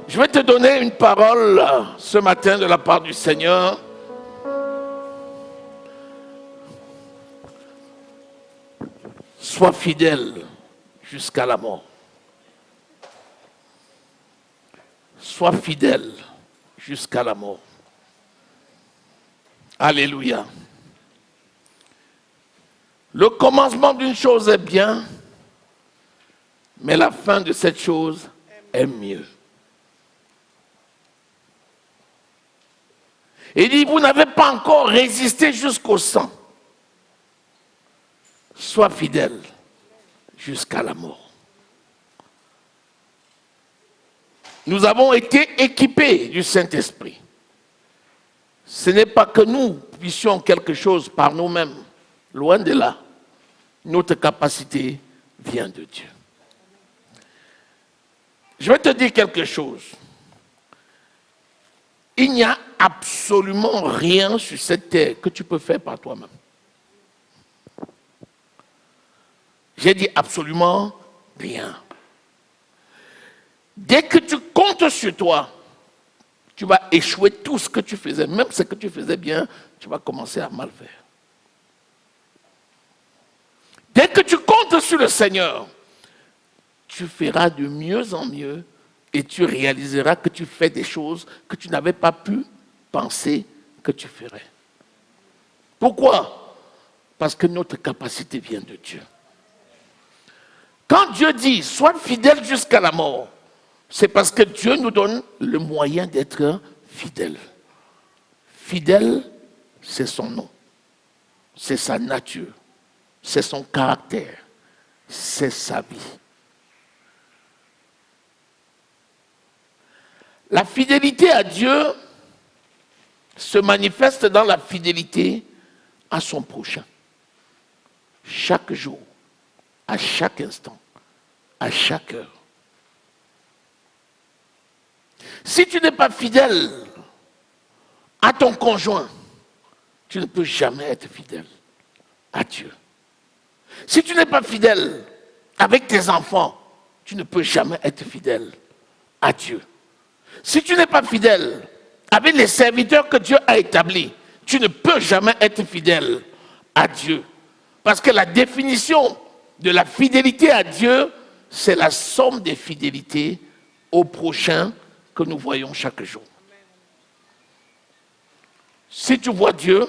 Je vais te donner une parole ce matin de la part du Seigneur. Sois fidèle jusqu'à la mort. Sois fidèle jusqu'à la mort. Alléluia. Le commencement d'une chose est bien, mais la fin de cette chose est mieux. Il dit, vous n'avez pas encore résisté jusqu'au sang. Sois fidèle jusqu'à la mort. Nous avons été équipés du Saint-Esprit. Ce n'est pas que nous puissions quelque chose par nous-mêmes. Loin de là. Notre capacité vient de Dieu. Je vais te dire quelque chose. Il n'y a absolument rien sur cette terre que tu peux faire par toi-même. J'ai dit absolument rien. Dès que tu comptes sur toi, tu vas échouer tout ce que tu faisais. Même ce que tu faisais bien, tu vas commencer à mal faire. Dès que tu comptes sur le Seigneur, tu feras de mieux en mieux et tu réaliseras que tu fais des choses que tu n'avais pas pu penser que tu ferais. Pourquoi? Parce que notre capacité vient de Dieu. Quand Dieu dit « sois fidèle jusqu'à la mort », c'est parce que Dieu nous donne le moyen d'être fidèle. Fidèle, c'est son nom, c'est sa nature, c'est son caractère, c'est sa vie. La fidélité à Dieu se manifeste dans la fidélité à son prochain. Chaque jour, à chaque instant, à chaque heure. Si tu n'es pas fidèle à ton conjoint, tu ne peux jamais être fidèle à Dieu. Si tu n'es pas fidèle avec tes enfants, tu ne peux jamais être fidèle à Dieu. Si tu n'es pas fidèle avec les serviteurs que Dieu a établis, tu ne peux jamais être fidèle à Dieu. Parce que la définition de la fidélité à Dieu, c'est la somme des fidélités au prochain que nous voyons chaque jour. Si tu vois Dieu,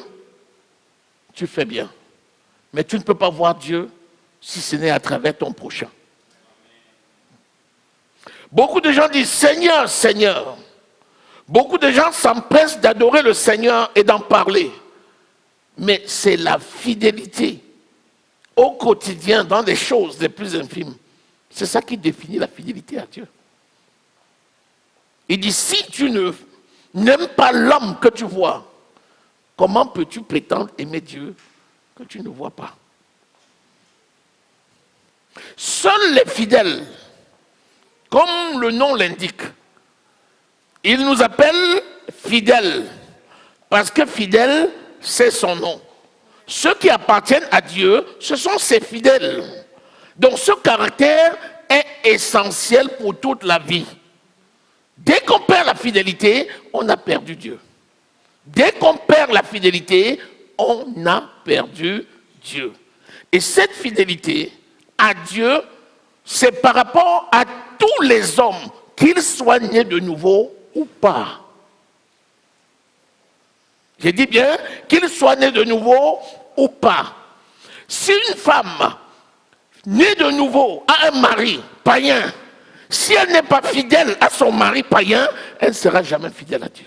tu fais bien. Mais tu ne peux pas voir Dieu si ce n'est à travers ton prochain. Beaucoup de gens disent « Seigneur, Seigneur ». Beaucoup de gens s'empressent d'adorer le Seigneur et d'en parler. Mais c'est la fidélité au quotidien, dans les choses les plus infimes. C'est ça qui définit la fidélité à Dieu. Il dit, si tu n'aimes pas l'homme que tu vois, comment peux-tu prétendre aimer Dieu que tu ne vois pas? Seuls les fidèles, comme le nom l'indique, il nous appelle fidèles, parce que fidèle, c'est son nom. Ceux qui appartiennent à Dieu, ce sont ses fidèles. Donc ce caractère est essentiel pour toute la vie. Dès qu'on perd la fidélité, on a perdu Dieu. Dès qu'on perd la fidélité, on a perdu Dieu. Et cette fidélité à Dieu, c'est par rapport à tous les hommes, qu'ils soient nés de nouveau ou pas. J'ai dit bien, qu'ils soient nés de nouveau ou pas. Si une femme née de nouveau a un mari païen, si elle n'est pas fidèle à son mari païen, elle ne sera jamais fidèle à Dieu.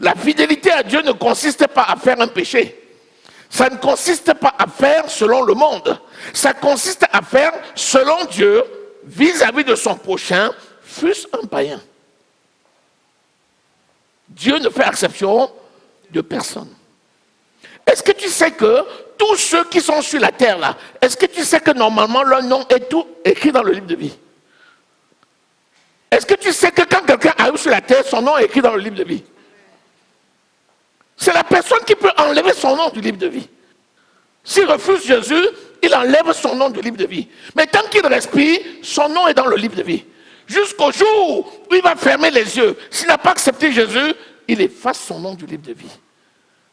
La fidélité à Dieu ne consiste pas à faire un péché. Ça ne consiste pas à faire selon le monde. Ça consiste à faire selon Dieu, vis-à-vis de son prochain, fût-ce un païen. Dieu ne fait exception de personne. Est-ce que tu sais que tous ceux qui sont sur la terre là, est-ce que tu sais que normalement leur nom est tout écrit dans le livre de vie? Est-ce que tu sais que quand quelqu'un arrive sur la terre, son nom est écrit dans le livre de vie? C'est la personne qui peut enlever son nom du livre de vie. S'il refuse Jésus, il enlève son nom du livre de vie. Mais tant qu'il respire, son nom est dans le livre de vie. Jusqu'au jour où il va fermer les yeux. S'il n'a pas accepté Jésus, il efface son nom du livre de vie.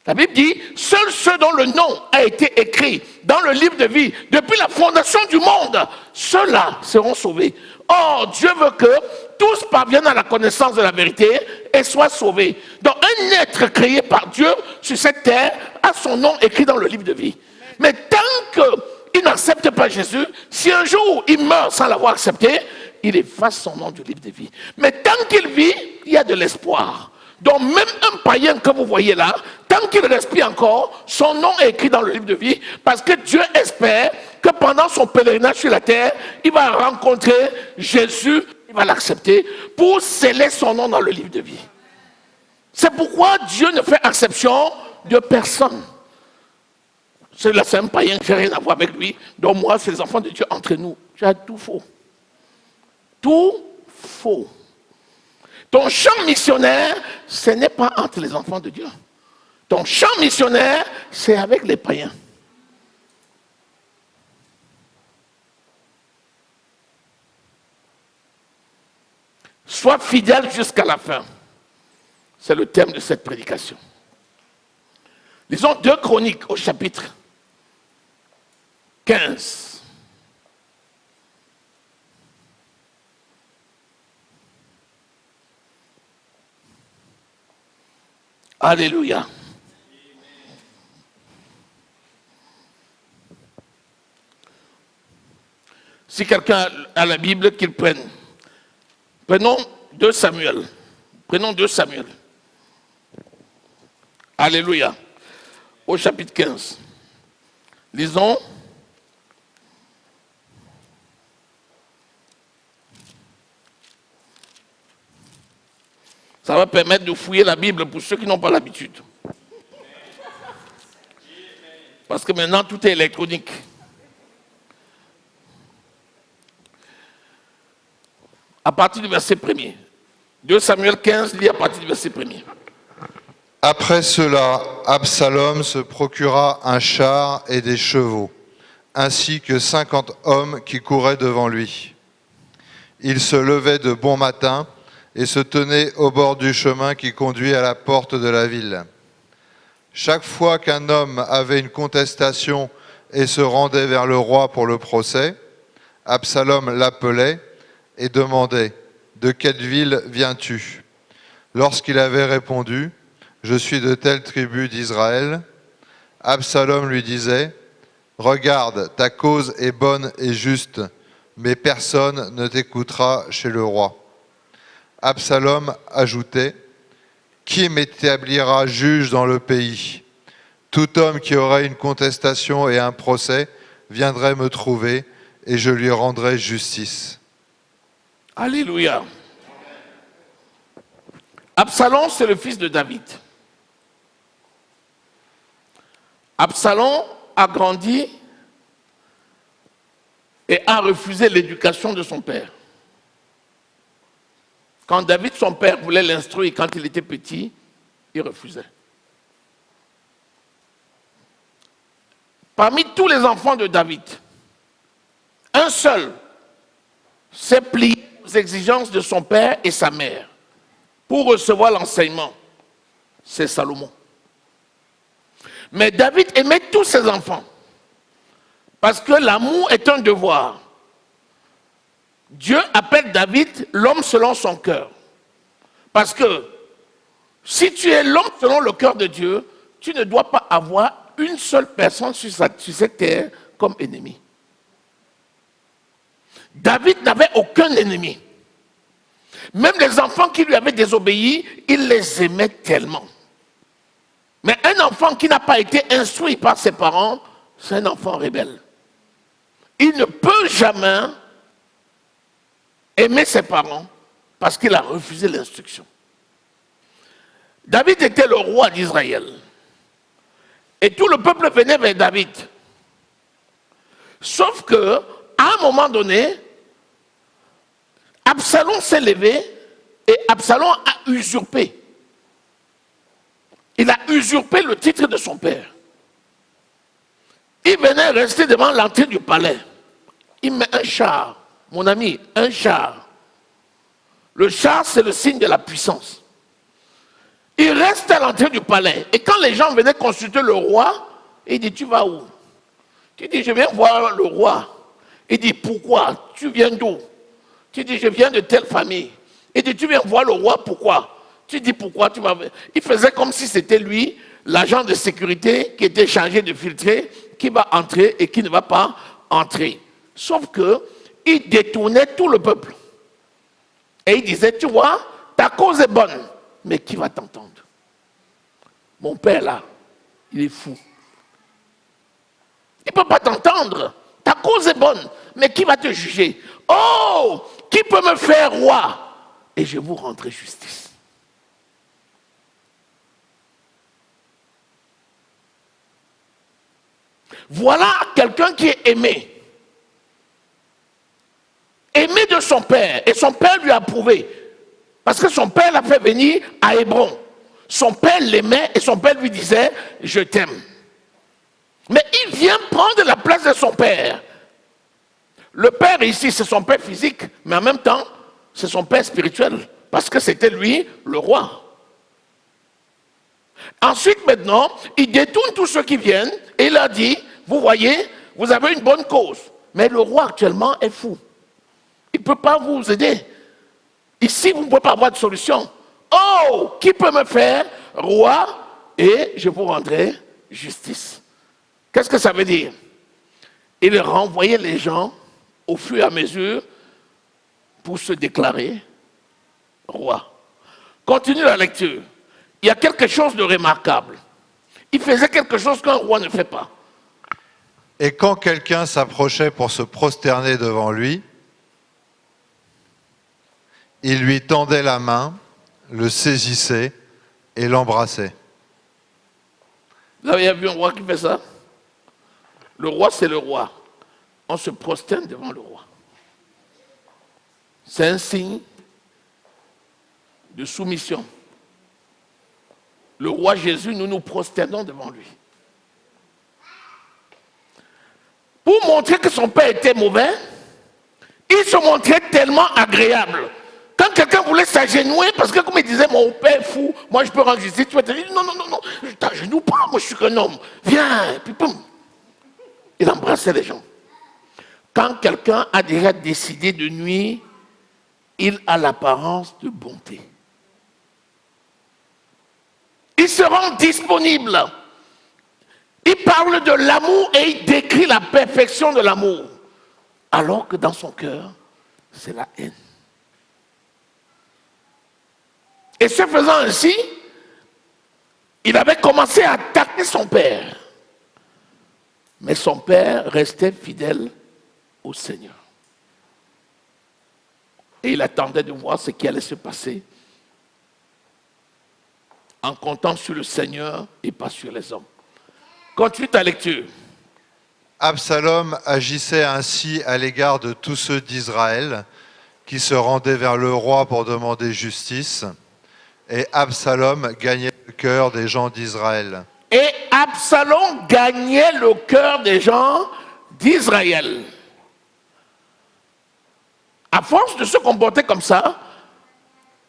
La Bible dit, seuls ceux dont le nom a été écrit dans le livre de vie depuis la fondation du monde, ceux-là seront sauvés. Or, Dieu veut que tous parviennent à la connaissance de la vérité et soient sauvés. Donc, un être créé par Dieu sur cette terre a son nom écrit dans le livre de vie. Mais tant qu'il n'accepte pas Jésus, si un jour il meurt sans l'avoir accepté, il efface son nom du livre de vie. Mais tant qu'il vit, il y a de l'espoir. Donc même un païen que vous voyez là, tant qu'il respire encore, son nom est écrit dans le livre de vie, parce que Dieu espère que pendant son pèlerinage sur la terre, il va rencontrer Jésus, il va l'accepter pour sceller son nom dans le livre de vie. C'est pourquoi Dieu ne fait exception de personne. C'est un païen que je n'ai rien à voir avec lui. Donc moi, c'est les enfants de Dieu entre nous. J'ai tout faux. Tout faux. Ton champ missionnaire, ce n'est pas entre les enfants de Dieu. Ton champ missionnaire, c'est avec les païens. Sois fidèle jusqu'à la fin. C'est le thème de cette prédication. Lisons 2 Chroniques au chapitre 15. Alléluia. Si quelqu'un a la Bible, qu'il prenne. Prenons 2 Samuel. Prenons 2 Samuel. Alléluia. Au chapitre 15. Lisons. Ça va permettre de fouiller la Bible pour ceux qui n'ont pas l'habitude. Parce que maintenant, tout est électronique. À partir du verset 1er. 2 Samuel 15 lit à partir du verset 1er. Après cela, Absalom se procura un char et des chevaux, ainsi que 50 hommes qui couraient devant lui. Il se levait de bon matin et se tenait au bord du chemin qui conduit à la porte de la ville. Chaque fois qu'un homme avait une contestation et se rendait vers le roi pour le procès, Absalom l'appelait et demandait « De quelle ville viens-tu » Lorsqu'il avait répondu « Je suis de telle tribu d'Israël », Absalom lui disait « Regarde, ta cause est bonne et juste, mais personne ne t'écoutera chez le roi. » Absalom ajoutait « Qui m'établira juge dans le pays ? Tout homme qui aurait une contestation et un procès viendrait me trouver et je lui rendrai justice. » Alléluia. Absalom, c'est le fils de David. Absalom a grandi et a refusé l'éducation de son père. Quand David, son père, voulait l'instruire quand il était petit, il refusait. Parmi tous les enfants de David, un seul s'est plié aux exigences de son père et sa mère pour recevoir l'enseignement. C'est Salomon. Mais David aimait tous ses enfants parce que l'amour est un devoir. Dieu appelle David l'homme selon son cœur. Parce que si tu es l'homme selon le cœur de Dieu, tu ne dois pas avoir une seule personne sur cette terre comme ennemi. David n'avait aucun ennemi. Même les enfants qui lui avaient désobéi, il les aimait tellement. Mais un enfant qui n'a pas été instruit par ses parents, c'est un enfant rebelle. Il ne peut jamais aimer ses parents parce qu'il a refusé l'instruction. David était le roi d'Israël. Et tout le peuple venait vers David. Sauf que, à un moment donné, Absalom s'est levé et Absalom a usurpé. Il a usurpé le titre de son père. Il venait rester devant l'entrée du palais. Il met un char, mon ami, un char. Le char, c'est le signe de la puissance. Il reste à l'entrée du palais. Et quand les gens venaient consulter le roi, il dit, tu vas où? Tu dis, je viens voir le roi. Il dit, pourquoi? Tu viens d'où? Tu dis, je viens de telle famille. Il dit, tu viens voir le roi, pourquoi? Tu dis, pourquoi tu vas... Il faisait comme si c'était lui, l'agent de sécurité, qui était chargé de filtrer, qui va entrer et qui ne va pas entrer. Sauf que il détournait tout le peuple. Et il disait, tu vois, ta cause est bonne, mais qui va t'entendre? Mon père là, il est fou. Il ne peut pas t'entendre. Ta cause est bonne, mais qui va te juger? Oh, qui peut me faire roi? Et je vous rendrai justice. Voilà quelqu'un qui est aimé. Aimé de son père. Et son père lui a prouvé. Parce que son père l'a fait venir à Hébron. Son père l'aimait et son père lui disait, je t'aime. Mais il vient prendre la place de son père. Le père ici, c'est son père physique, mais en même temps, c'est son père spirituel. Parce que c'était lui, le roi. Ensuite, maintenant, il détourne tous ceux qui viennent et il leur dit, vous voyez, vous avez une bonne cause. Mais le roi actuellement est fou. Il ne peut pas vous aider. Ici, vous ne pouvez pas avoir de solution. Oh, qui peut me faire roi et je vous rendrai justice? Qu'est-ce que ça veut dire? Il renvoyait les gens au fur et à mesure pour se déclarer roi. Continue la lecture. Il y a quelque chose de remarquable. Il faisait quelque chose qu'un roi ne fait pas. Et quand quelqu'un s'approchait pour se prosterner devant lui, il lui tendait la main, le saisissait et l'embrassait. Vous avez vu un roi qui fait ça? Le roi, c'est le roi. On se prosterne devant le roi. C'est un signe de soumission. Le roi Jésus, nous nous prosternons devant lui. Pour montrer que son père était mauvais, il se montrait tellement agréable. Quand quelqu'un voulait s'agenouiller, parce que comme il disait, mon père est fou, moi je peux rendre justice, tu vas te dire, non, non, non, non, je t'agenouille pas, moi je suis qu'un homme. Viens, et puis boum. Il embrassait les gens. Quand quelqu'un a déjà décidé de nuire, il a l'apparence de bonté. Il se rend disponible. Il parle de l'amour et il décrit la perfection de l'amour. Alors que dans son cœur, c'est la haine. Et ce faisant ainsi, il avait commencé à attaquer son père. Mais son père restait fidèle au Seigneur. Et il attendait de voir ce qui allait se passer en comptant sur le Seigneur et pas sur les hommes. Continue ta lecture. Absalom agissait ainsi à l'égard de tous ceux d'Israël qui se rendaient vers le roi pour demander justice. Et Absalom gagnait le cœur des gens d'Israël. Et Absalom gagnait le cœur des gens d'Israël. À force de se comporter comme ça,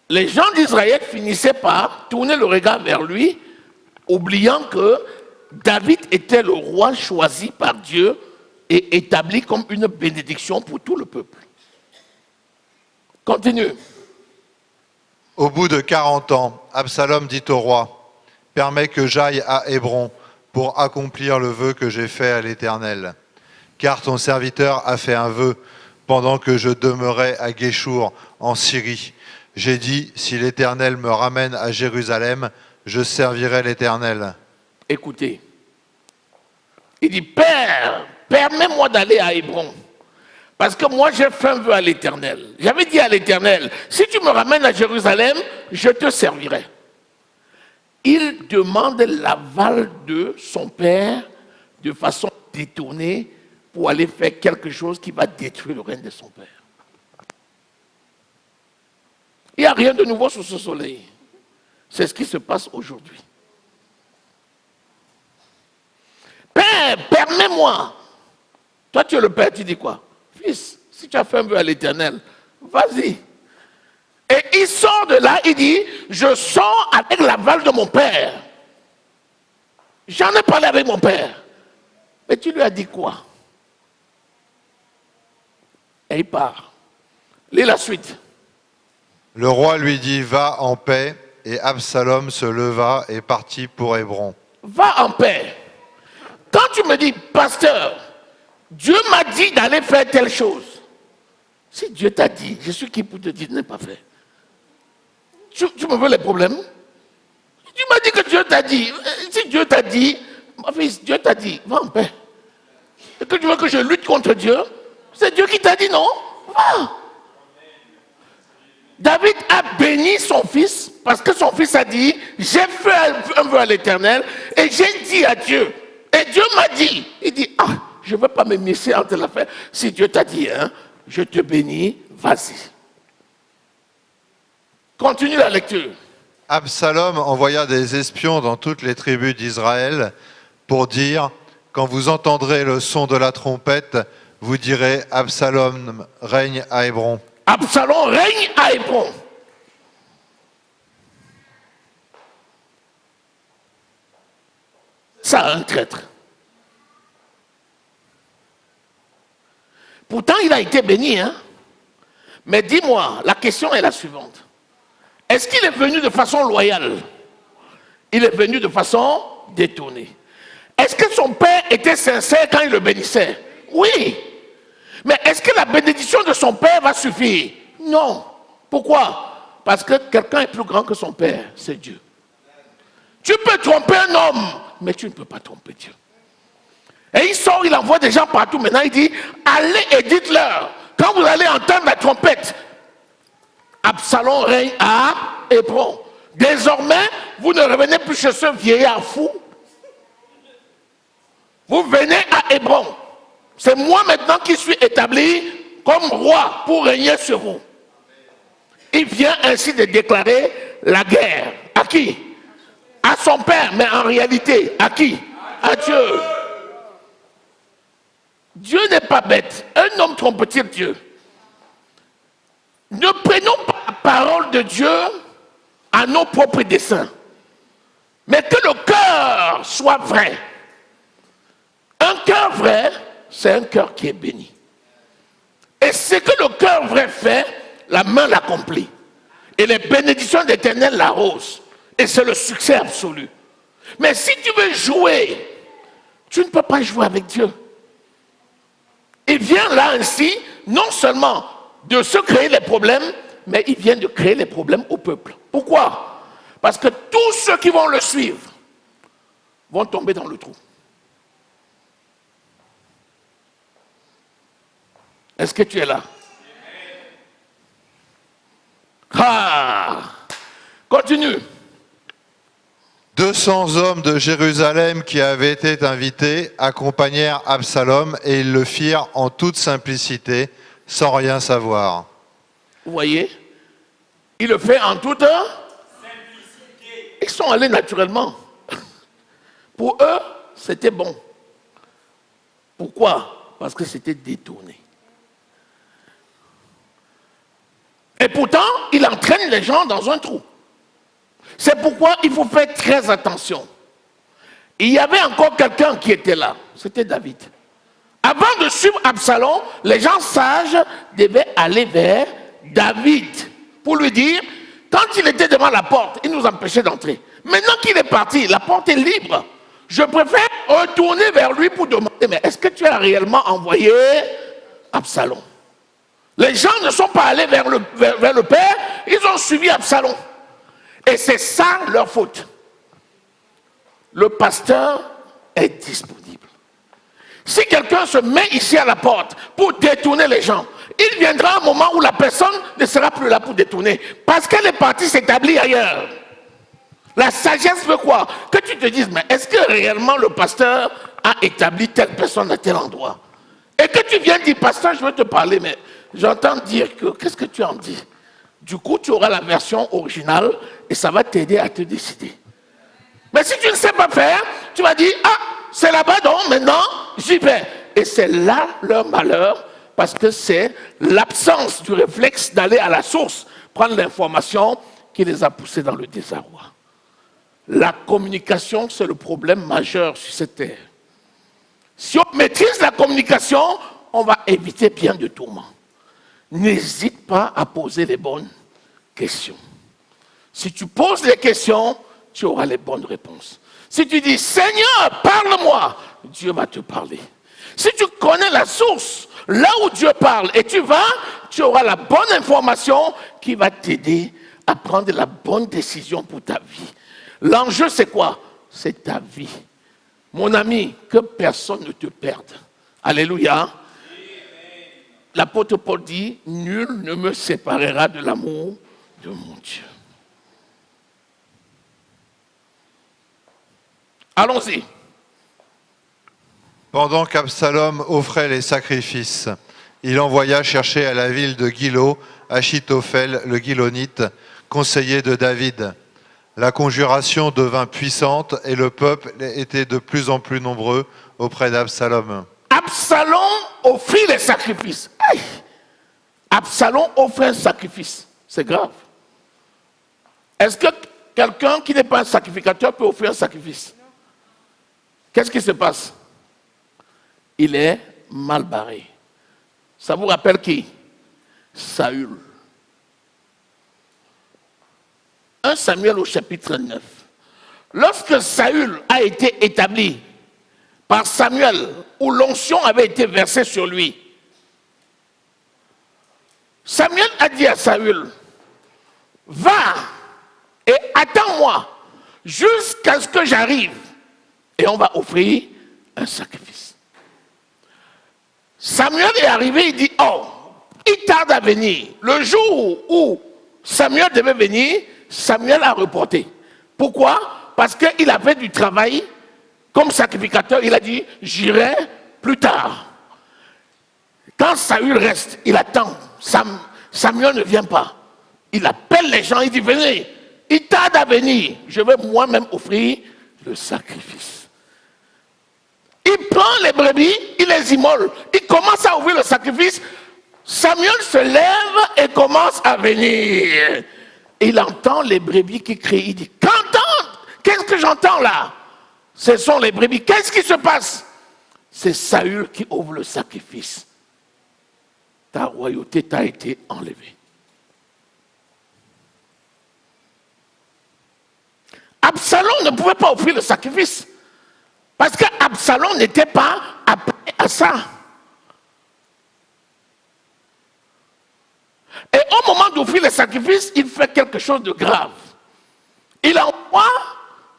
les gens d'Israël finissaient par tourner le regard vers lui, oubliant que David était le roi choisi par Dieu et établi comme une bénédiction pour tout le peuple. Continue. Au bout de 40 ans, Absalom dit au roi, « Permets que j'aille à Hébron pour accomplir le vœu que j'ai fait à l'Éternel. Car ton serviteur a fait un vœu pendant que je demeurais à Guéchour en Syrie. J'ai dit, si l'Éternel me ramène à Jérusalem, je servirai l'Éternel. » Écoutez, il dit, Père, permets-moi d'aller à Hébron. Parce que moi, j'ai fait un vœu à l'Éternel. J'avais dit à l'Éternel, si tu me ramènes à Jérusalem, je te servirai. Il demande l'aval de son père de façon détournée pour aller faire quelque chose qui va détruire le règne de son père. Il n'y a rien de nouveau sous ce soleil. C'est ce qui se passe aujourd'hui. Père, Père, permets-moi. Toi, tu es le Père, tu dis quoi? Fils, si tu as fait un vœu à l'Éternel, vas-y. Et il sort de là, il dit, je sors avec l'aval de mon Père. J'en ai parlé avec mon Père. Mais tu lui as dit quoi? Et il part. Lis la suite. Le roi lui dit, va en paix, et Absalom se leva et partit pour Hébron. Va en paix. Quand tu me dis, pasteur, Dieu m'a dit d'aller faire telle chose. Si Dieu t'a dit, je suis qui pour te dire de ne pas faire? Tu me veux les problèmes? Tu m'as dit que Dieu t'a dit. Si Dieu t'a dit, mon fils, Dieu t'a dit, va en paix. Et que tu veux que je lutte contre Dieu? C'est Dieu qui t'a dit non? Va. David a béni son fils parce que son fils a dit, j'ai fait un vœu à l'Éternel et j'ai dit à Dieu. Et Dieu m'a dit, il dit, ah, je ne veux pas me misser entre l'affaire. Si Dieu t'a dit, hein, je te bénis, vas-y. Continue la lecture. Absalom envoya des espions dans toutes les tribus d'Israël pour dire, quand vous entendrez le son de la trompette, vous direz, Absalom règne à Hébron. Absalom règne à Hébron. Ça, un traître. Pourtant, il a été béni, hein. Mais dis-moi, la question est la suivante. Est-ce qu'il est venu de façon loyale? Il est venu de façon détournée. Est-ce que son père était sincère quand il le bénissait? Oui. Mais est-ce que la bénédiction de son père va suffire? Non. Pourquoi? Parce que quelqu'un est plus grand que son père, c'est Dieu. Tu peux tromper un homme, mais tu ne peux pas tromper Dieu. Et il sort, il envoie des gens partout. Maintenant, il dit, allez et dites-leur, quand vous allez entendre la trompette, Absalom règne à Hébron. Désormais, vous ne revenez plus chez ce vieillard fou. Vous venez à Hébron. C'est moi maintenant qui suis établi comme roi pour régner sur vous. Il vient ainsi de déclarer la guerre. À qui? À son père, mais en réalité, à qui? À Dieu. Dieu n'est pas bête. Un homme trompe-t-il Dieu? Ne prenons pas la parole de Dieu à nos propres desseins, mais que le cœur soit vrai. Un cœur vrai, c'est un cœur qui est béni. Et ce que le cœur vrai fait, la main l'accomplit. Et les bénédictions d'Éternel l'arrosent. Et c'est le succès absolu. Mais si tu veux jouer, tu ne peux pas jouer avec Dieu. Il vient là ainsi, non seulement de se créer les problèmes, mais il vient de créer les problèmes au peuple. Pourquoi? Parce que tous ceux qui vont le suivre vont tomber dans le trou. Est-ce que tu es là? Ah! Continue. 200 hommes de Jérusalem qui avaient été invités accompagnèrent Absalom et ils le firent en toute simplicité, sans rien savoir. Vous voyez? Il le fait en toute simplicité. Ils sont allés naturellement. Pour eux, c'était bon. Pourquoi? Parce que c'était détourné. Et pourtant, il entraîne les gens dans un trou. C'est pourquoi il faut faire très attention. Il y avait encore quelqu'un qui était là. C'était David. Avant de suivre Absalom, les gens sages devaient aller vers David pour lui dire, quand il était devant la porte, il nous empêchait d'entrer. Maintenant qu'il est parti, la porte est libre. Je préfère retourner vers lui pour demander, mais est-ce que tu as réellement envoyé Absalom? Les gens ne sont pas allés vers le Père, ils ont suivi Absalom. Et c'est ça leur faute. Le pasteur est disponible. Si quelqu'un se met ici à la porte pour détourner les gens, il viendra un moment où la personne ne sera plus là pour détourner. Parce qu'elle est partie s'établir ailleurs. La sagesse veut quoi? Que tu te dises, mais est-ce que réellement le pasteur a établi telle personne à tel endroit? Et que tu viens dire, pasteur, je veux te parler, mais j'entends dire que, qu'est-ce que tu en dis? Du coup, tu auras la version originale et ça va t'aider à te décider. Mais si tu ne sais pas faire, tu vas dire, ah, c'est là-bas, donc maintenant, j'y vais. Et c'est là leur malheur, parce que c'est l'absence du réflexe d'aller à la source, prendre l'information qui les a poussés dans le désarroi. La communication, c'est le problème majeur sur cette terre. Si on maîtrise la communication, on va éviter bien de tourments. N'hésite pas à poser les bonnes questions. Si tu poses les questions, tu auras les bonnes réponses. Si tu dis, Seigneur, parle-moi, Dieu va te parler. Si tu connais la source, là où Dieu parle, et tu vas, tu auras la bonne information qui va t'aider à prendre la bonne décision pour ta vie. L'enjeu, c'est quoi? C'est ta vie. Mon ami, que personne ne te perde. Alléluia. L'apôtre Paul dit, nul ne me séparera de l'amour de mon Dieu. Allons-y. Pendant qu'Absalom offrait les sacrifices, il envoya chercher à la ville de Gilo Achitophel le Gilonite, conseiller de David. La conjuration devint puissante et le peuple était de plus en plus nombreux auprès d'Absalom. Absalom offrit les sacrifices. Aïe. Absalom offre un sacrifice. C'est grave. Est-ce que quelqu'un qui n'est pas un sacrificateur peut offrir un sacrifice? Qu'est-ce qui se passe? Il est mal barré. Ça vous rappelle qui? Saül. 1 Samuel au chapitre 9. Lorsque Saül a été établi par Samuel, où l'onction avait été versée sur lui, Samuel a dit à Saül, va et attends-moi jusqu'à ce que j'arrive et on va offrir un sacrifice. Samuel est arrivé, il dit, oh, il tarde à venir. Le jour où Samuel devait venir, Samuel a reporté. Pourquoi? Parce qu'il avait du travail comme sacrificateur. Il a dit, j'irai plus tard. Quand Saül reste, il attend. Samuel ne vient pas. Il appelle les gens, il dit, venez. Il tarde à venir. Je vais moi-même offrir le sacrifice. Il prend les brebis, il les immole. Il commence à ouvrir le sacrifice. Samuel se lève et commence à venir. Il entend les brebis qui crient. Il dit, qu'entends? Qu'est-ce que j'entends là? Ce sont les brebis. Qu'est-ce qui se passe? C'est Saül qui ouvre le sacrifice. Ta royauté t'a été enlevée. Absalom ne pouvait pas offrir le sacrifice. Parce qu'Absalom n'était pas appelé à ça. Et au moment d'offrir le sacrifice, il fait quelque chose de grave. Il envoie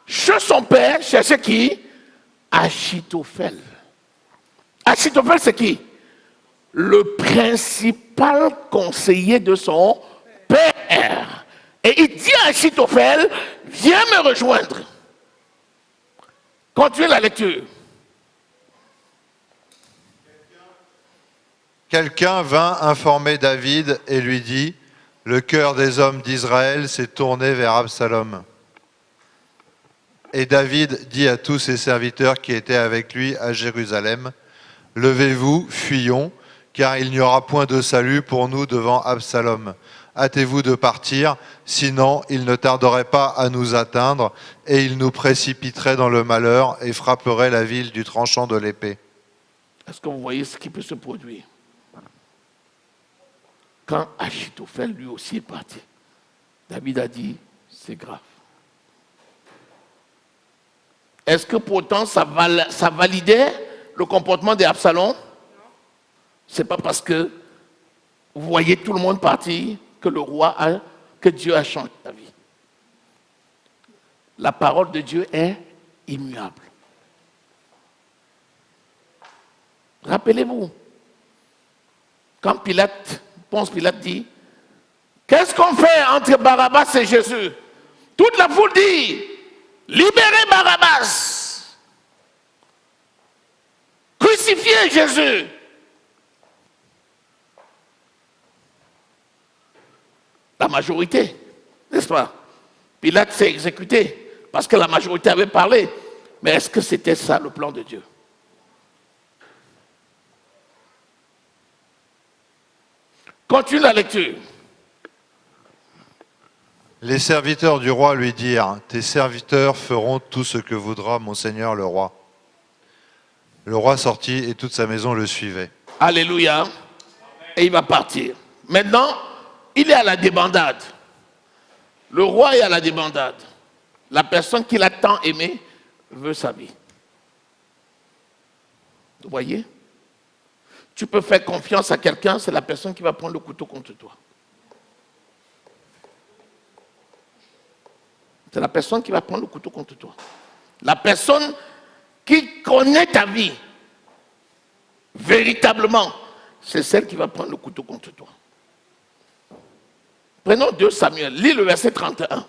chez son père, chercher qui? Achitophel. Achitophel, c'est qui? Le principal conseiller de son père. Et il dit à Achitophel, viens me rejoindre. Continuez la lecture. Quelqu'un vint informer David et lui dit, le cœur des hommes d'Israël s'est tourné vers Absalom. Et David dit à tous ses serviteurs qui étaient avec lui à Jérusalem, levez-vous, fuyons, car il n'y aura point de salut pour nous devant Absalom. Hâtez-vous de partir, sinon il ne tarderait pas à nous atteindre, et il nous précipiterait dans le malheur et frapperait la ville du tranchant de l'épée. Est-ce que vous voyez ce qui peut se produire? Quand Achitophel lui aussi est parti, David a dit, c'est grave. Est-ce que pourtant ça validait le comportement d'Absalom? C'est pas parce que vous voyez tout le monde partir que Dieu a changé sa vie. La parole de Dieu est immuable. Rappelez-vous, quand Ponce Pilate dit, qu'est-ce qu'on fait entre Barabbas et Jésus? Toute la foule dit, libérez Barabbas, crucifiez Jésus. La majorité, n'est-ce pas? Pilate s'est exécuté parce que la majorité avait parlé. Mais est-ce que c'était ça le plan de Dieu? Continue la lecture. Les serviteurs du roi lui dirent, « Tes serviteurs feront tout ce que voudra mon seigneur le roi. » Le roi sortit et toute sa maison le suivait. Alléluia. Et il va partir. Maintenant, il est à la débandade. Le roi est à la débandade. La personne qu'il a tant aimée veut sa vie. Vous voyez? Tu peux faire confiance à quelqu'un, c'est la personne qui va prendre le couteau contre toi. C'est la personne qui va prendre le couteau contre toi. La personne qui connaît ta vie, véritablement, c'est celle qui va prendre le couteau contre toi. Prenons 2 Samuel, lis le verset 31.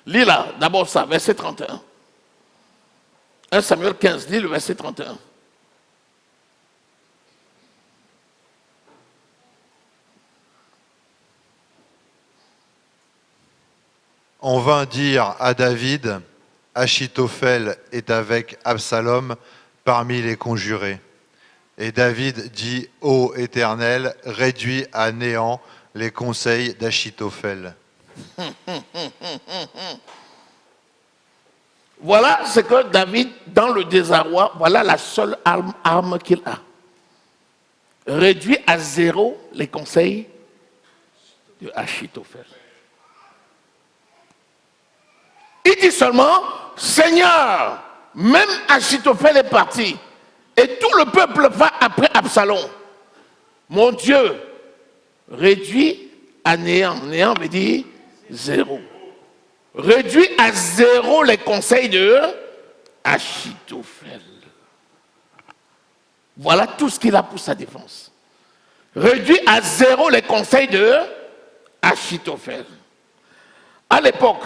Lis là, d'abord ça, verset 31. 1 Samuel 15, lis le verset 31. On vint dire à David, « Achitophel est avec Absalom parmi les conjurés. » Et David dit, « Ô Éternel, réduis à néant les conseils d'Achitophel. » Voilà ce que David, dans le désarroi, voilà la seule arme qu'il a. Réduit à 0 les conseils de Achitophel. Il dit seulement, Seigneur, même Achitophel est parti, et tout le peuple va après Absalom. Mon Dieu, réduit à néant. Néant veut dire 0. Réduit à 0 les conseils de Achitophel. Voilà tout ce qu'il a pour sa défense. Réduit à 0 les conseils de Achitophel. À l'époque,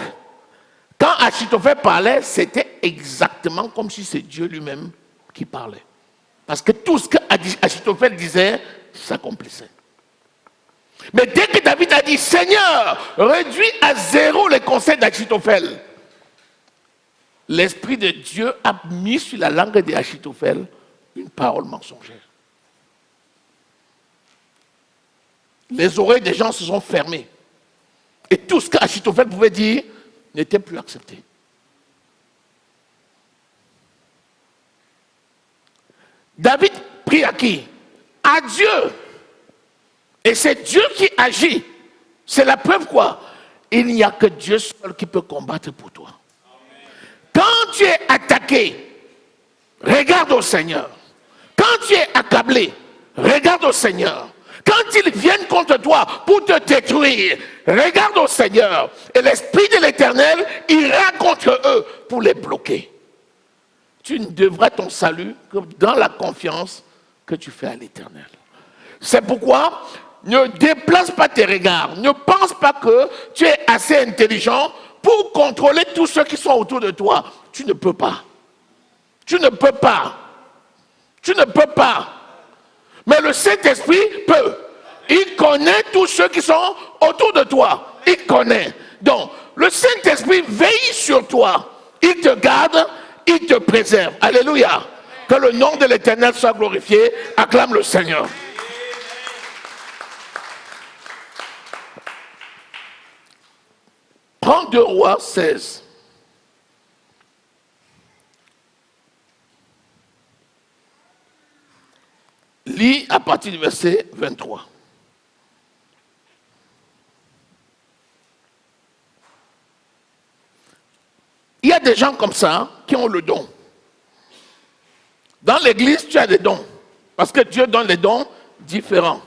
quand Achitophel parlait, c'était exactement comme si c'est Dieu lui-même qui parlait. Parce que tout ce que Achitophel disait s'accomplissait. Mais dès que David a dit, Seigneur, réduis à 0 les conseils d'Achitophel, l'Esprit de Dieu a mis sur la langue d'Achitophel une parole mensongère. Les oreilles des gens se sont fermées. Et tout ce qu'Achitophel pouvait dire n'était plus accepté. David prie à qui? À Dieu. Et c'est Dieu qui agit. C'est la preuve quoi? Il n'y a que Dieu seul qui peut combattre pour toi. Quand tu es attaqué, regarde au Seigneur. Quand tu es accablé, regarde au Seigneur. Quand ils viennent contre toi pour te détruire, regarde au Seigneur. Et l'Esprit de l'Éternel ira contre eux pour les bloquer. Tu ne devras ton salut que dans la confiance que tu fais à l'Éternel. C'est pourquoi ne déplace pas tes regards. Ne pense pas que tu es assez intelligent pour contrôler tous ceux qui sont autour de toi. Tu ne peux pas. Tu ne peux pas. Tu ne peux pas. Mais le Saint-Esprit peut. Il connaît tous ceux qui sont autour de toi. Il connaît. Donc, le Saint-Esprit veille sur toi. Il te garde, il te préserve. Alléluia. Que le nom de l'Éternel soit glorifié. Acclame le Seigneur. Prends 2 Rois 16. Lis à partir du verset 23. Il y a des gens comme ça qui ont le don. Dans l'église, tu as des dons. Parce que Dieu donne des dons différents.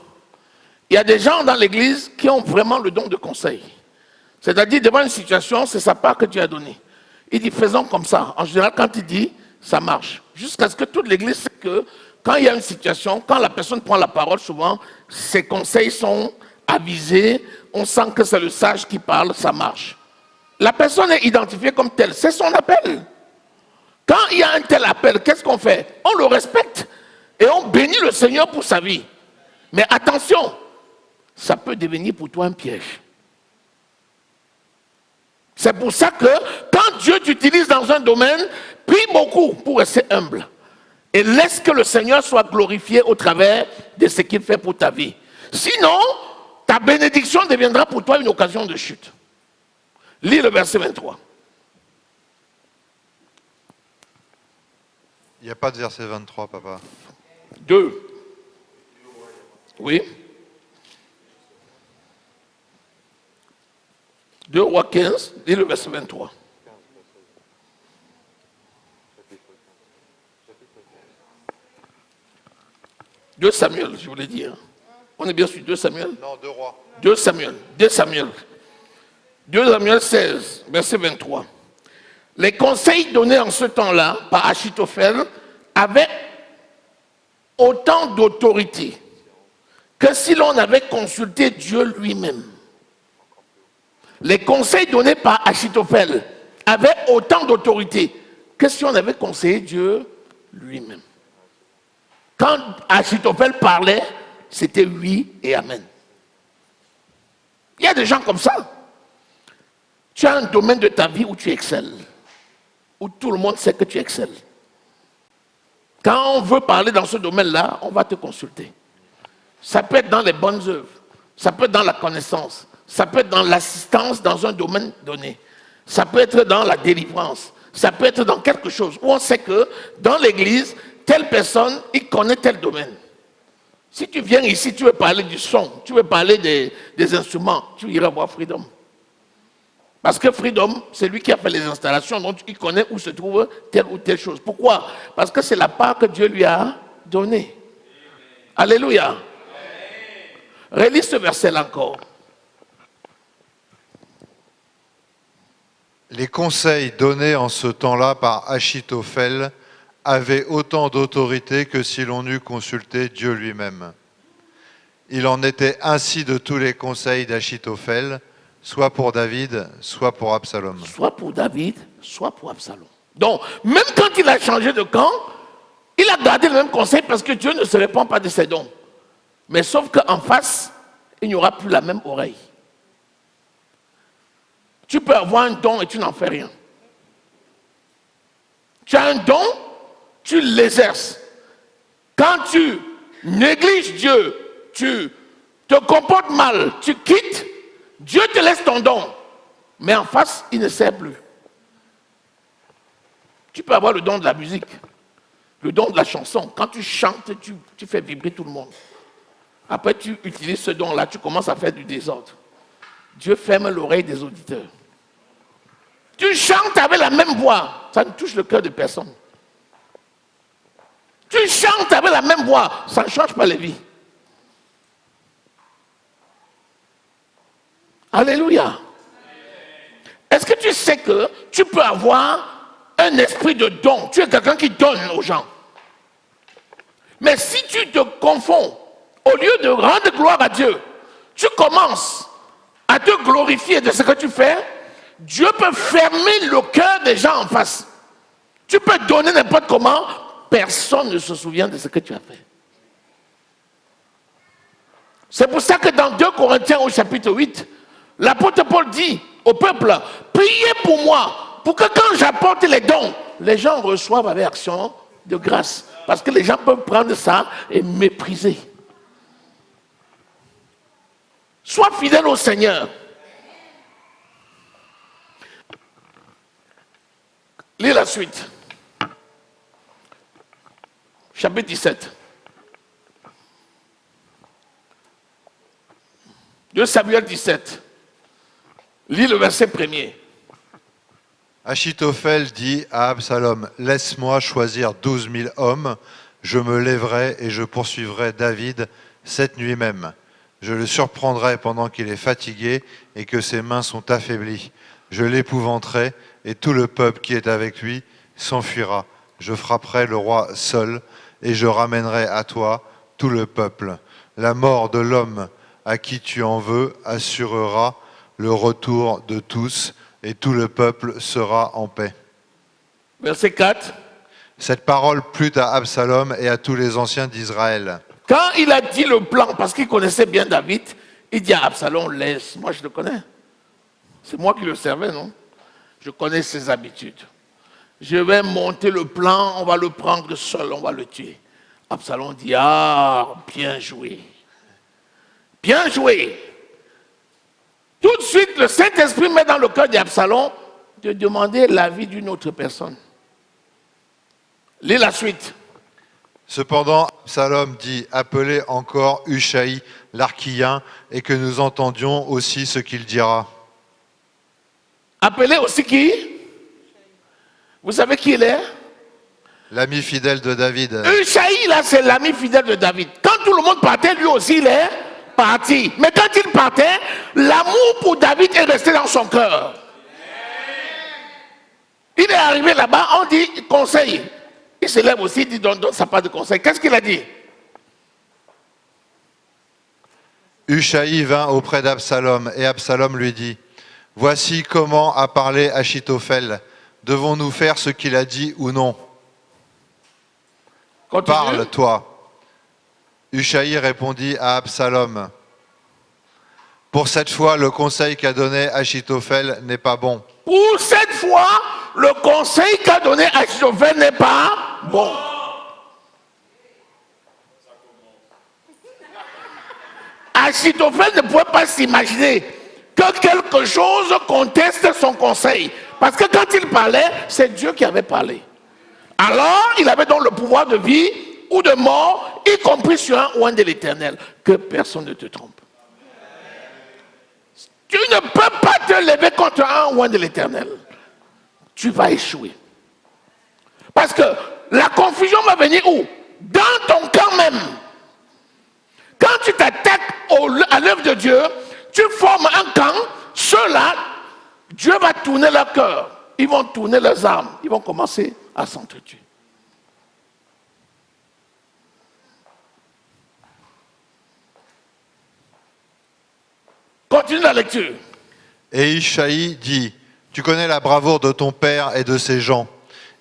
Il y a des gens dans l'église qui ont vraiment le don de conseil. C'est-à-dire, devant une situation, c'est sa part que Dieu a donnée. Il dit, faisons comme ça. En général, quand il dit, ça marche. Jusqu'à ce que toute l'église sait que quand il y a une situation, quand la personne prend la parole, souvent, ses conseils sont avisés. On sent que c'est le sage qui parle, ça marche. La personne est identifiée comme telle. C'est son appel. Quand il y a un tel appel, qu'est-ce qu'on fait? On le respecte. Et on bénit le Seigneur pour sa vie. Mais attention, ça peut devenir pour toi un piège. C'est pour ça que quand Dieu t'utilise dans un domaine, prie beaucoup pour rester humble. Et laisse que le Seigneur soit glorifié au travers de ce qu'il fait pour ta vie. Sinon, ta bénédiction deviendra pour toi une occasion de chute. Lis le verset 23. Il n'y a pas de verset 23, papa. 2. Oui. 2 Rois 15, lis le verset 23. Deux Samuel, je voulais dire. On est bien sur 2 Samuel? Non, 2 rois. 2 Samuel. 2 Samuel. 2 Samuel 16, verset 23. Les conseils donnés en ce temps-là par Achitophel avaient autant d'autorité que si l'on avait consulté Dieu lui-même. Les conseils donnés par Achitophel avaient autant d'autorité que si on avait conseillé Dieu lui-même. Quand Achitophel parlait, c'était oui et amen. Il y a des gens comme ça. Tu as un domaine de ta vie où tu excelles, où tout le monde sait que tu excelles. Quand on veut parler dans ce domaine-là, on va te consulter. Ça peut être dans les bonnes œuvres, ça peut être dans la connaissance, ça peut être dans l'assistance dans un domaine donné, ça peut être dans la délivrance, ça peut être dans quelque chose où on sait que dans l'église, telle personne, il connaît tel domaine. Si tu viens ici, tu veux parler du son, tu veux parler des instruments, tu iras voir Freedom. Parce que Freedom, c'est lui qui a fait les installations, donc il connaît où se trouve telle ou telle chose. Pourquoi? Parce que c'est la part que Dieu lui a donnée. Alléluia. Relis ce verset-là encore. Les conseils donnés en ce temps-là par Achitophel avaient autant d'autorité que si l'on eût consulté Dieu lui-même. Il en était ainsi de tous les conseils d'Achitophel, soit pour David, soit pour Absalom. Soit pour David, soit pour Absalom. Donc, même quand il a changé de camp, il a gardé le même conseil parce que Dieu ne se répand pas de ses dons. Mais sauf qu'en face, il n'y aura plus la même oreille. Tu peux avoir un don et tu n'en fais rien. Tu as un don, tu l'exerces. Quand tu négliges Dieu, tu te comportes mal, tu quittes, Dieu te laisse ton don. Mais en face, il ne sert plus. Tu peux avoir le don de la musique, le don de la chanson. Quand tu chantes, tu fais vibrer tout le monde. Après, tu utilises ce don-là, tu commences à faire du désordre. Dieu ferme l'oreille des auditeurs. Tu chantes avec la même voix, ça ne touche le cœur de personne. Tu chantes avec la même voix, ça ne change pas les vies. Alléluia. Est-ce que tu sais que tu peux avoir un esprit de don? Tu es quelqu'un qui donne aux gens. Mais si tu te confonds, au lieu de rendre gloire à Dieu, tu commences à te glorifier de ce que tu fais, Dieu peut fermer le cœur des gens en face. Tu peux donner n'importe comment, personne ne se souvient de ce que tu as fait. C'est pour ça que dans 2 Corinthiens au chapitre 8, l'apôtre Paul dit au peuple, priez pour moi, pour que quand j'apporte les dons, les gens reçoivent avec action de grâce. Parce que les gens peuvent prendre ça et mépriser. Sois fidèle au Seigneur. Lis la suite. Chapitre 17. 2 Samuel 17. Lis le verset 1er. Achitophel dit à Absalom, « Laisse-moi choisir 12 000 hommes, je me lèverai et je poursuivrai David cette nuit même. Je le surprendrai pendant qu'il est fatigué et que ses mains sont affaiblies. Je l'épouvanterai et tout le peuple qui est avec lui s'enfuira. Je frapperai le roi seul et je ramènerai à toi tout le peuple. La mort de l'homme à qui tu en veux assurera le retour de tous et tout le peuple sera en paix. » Verset 4. Cette parole plut à Absalom et à tous les anciens d'Israël. Quand il a dit le plan, parce qu'il connaissait bien David, il dit à Absalom, laisse, moi je le connais. C'est moi qui le servais, non? Je connais ses habitudes. je vais monter le plan, on va le prendre seul, on va le tuer. Absalom dit, ah, bien joué. Bien joué. Tout de suite, le Saint-Esprit met dans le cœur d'Absalom de demander l'avis d'une autre personne. Lis la suite. Cependant, Absalom dit, appelez encore Hushaï, l'Archien, et que nous entendions aussi ce qu'il dira. Appelez aussi qui? Vous savez qui il est? L'ami fidèle de David. Hushaï, là, c'est l'ami fidèle de David. Quand tout le monde partait, lui aussi, il est parti. Mais quand il partait, l'amour pour David est resté dans son cœur. Il est arrivé là-bas, on dit conseil. Il se lève aussi, il dit donne sa part de conseil. Qu'est-ce qu'il a dit? Hushaï vint auprès d'Absalom, et Absalom lui dit, voici comment a parlé Achitophel. Devons-nous faire ce qu'il a dit ou non? Continue. Parle, toi. Hushaï répondit à Absalom, pour cette fois, le conseil qu'a donné Achitophel n'est pas bon. Pour cette fois, le conseil qu'a donné Achitophel n'est pas bon. Achitophel ne pouvait pas s'imaginer que quelque chose conteste son conseil. Parce que quand il parlait, c'est Dieu qui avait parlé. Alors, il avait donc le pouvoir de vie ou de mort, y compris sur un oint de l'Éternel. Que personne ne te trompe. Tu ne peux pas te lever contre un oint de l'Éternel. Tu vas échouer. Parce que la confusion va venir où? Dans ton camp même. Quand tu t'attaques à l'œuvre de Dieu, tu formes un camp. Ceux-là, Dieu va tourner leur cœur. Ils vont tourner leurs armes. Ils vont commencer à s'entretuer. Continue la lecture. Et Hushaï dit, tu connais la bravoure de ton père et de ses gens.